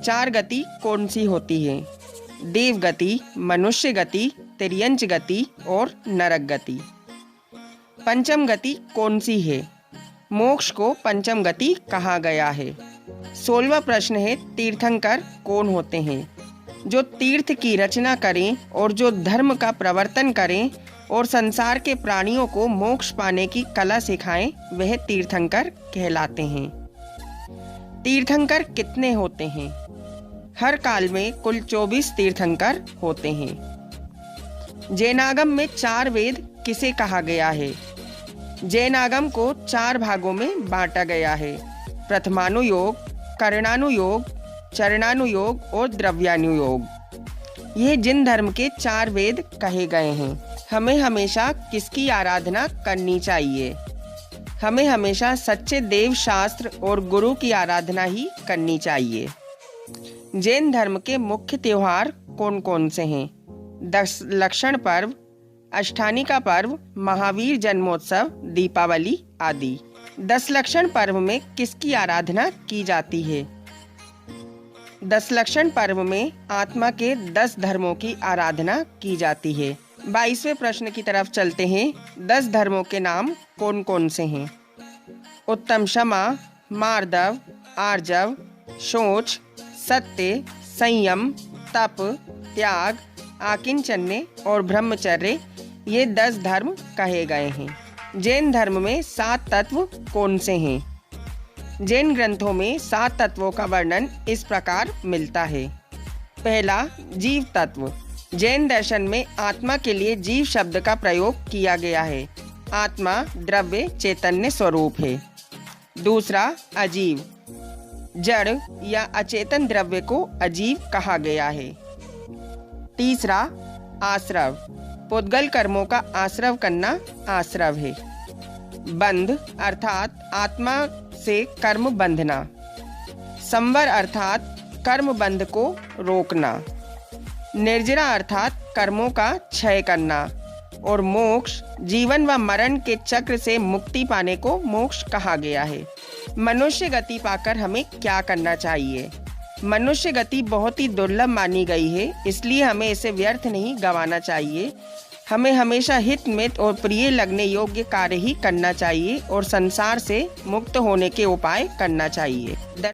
चार गति कौन सी होती है? देव गति, मनुष्य गति, तिर्यंच गति और नरक गति। पंचम गति कौन सी है? मोक्ष को पंचम गति कहा गया है। 16वां प्रश्न है, तीर्थंकर कौन होते हैं? जो तीर्थ की रचना करें और जो धर्म का प्रवर्तन करें और संसार के प्राणियों को मोक्ष पाने की कला सिखाएं, वह तीर्थंकर कहलाते हैं। तीर्थंकर कितने होते हैं? हर काल में कुल 24 तीर्थंकर होते हैं। जैनागम में 4 वेद किसे कहा गया है? जैनागम को 4 भागों में बांटा गया है। प्रथमानुयोग, करणानुयोग, चरणानुयोग और द्रव्यानुयोग। ये जिन धर्म के 4 वेद कहे गए हैं। हमें हमेशा किसकी आराधना करनी चाहिए? हमें हमेशा सच्चे देव शास्त्र और गुरु की आराधना ही करनी चाहिए। जैन धर्म के मुख्य त्योहार कौन कौन से हैं? 10 लक्षण पर्व, अष्टानिका पर्व, महावीर जन्मोत्सव, दीपावली आदि। 10 लक्षण पर्व में किसकी आराधना की जाती है? 10 लक्षण पर्व में आत्मा के 10 धर्मों की आराधना की जाती है। 22वें प्रश्न की तरफ चलते हैं। 10 धर्मों के नाम कौन कौन से हैं? उत्तम क्षमा, मार्दव, आर्जव, शौच, सत्य, संयम, तप, त्याग, आकिंचन्य और ब्रह्मचर्य, ये 10 धर्म कहे गए हैं। जैन धर्म में 7 तत्व कौन से हैं? जैन ग्रंथों में 7 तत्वों का वर्णन इस प्रकार मिलता है। पहला, जीव तत्व। जैन दर्शन में आत्मा के लिए जीव शब्द का प्रयोग किया गया है। आत्मा द्रव्य चैतन्य स्वरूप है। दूसरा, अजीव। जड़ या अचेतन द्रव्य को अजीव कहा गया है। तीसरा, आश्रव। पुद्गल कर्मों का आश्रव करना आश्रव है। बंध अर्थात आत्मा से कर्म बंधना। संवर अर्थात कर्म बंध को रोकना। निर्जरा अर्थात कर्मों का क्षय करना। और मोक्ष जीवन व मरण के चक्र से मुक्ति पाने को मोक्ष कहा गया है। मनुष्य गति पाकर हमें क्या करना चाहिए? मनुष्य गति बहुत ही दुर्लभ मानी गई है, इसलिए हमें इसे व्यर्थ नहीं गंवाना चाहिए। हमें हमेशा हित मित और प्रिय लगने योग्य कार्य ही करना चाहिए और संसार से मुक्त होने के उपाय करना चाहिए।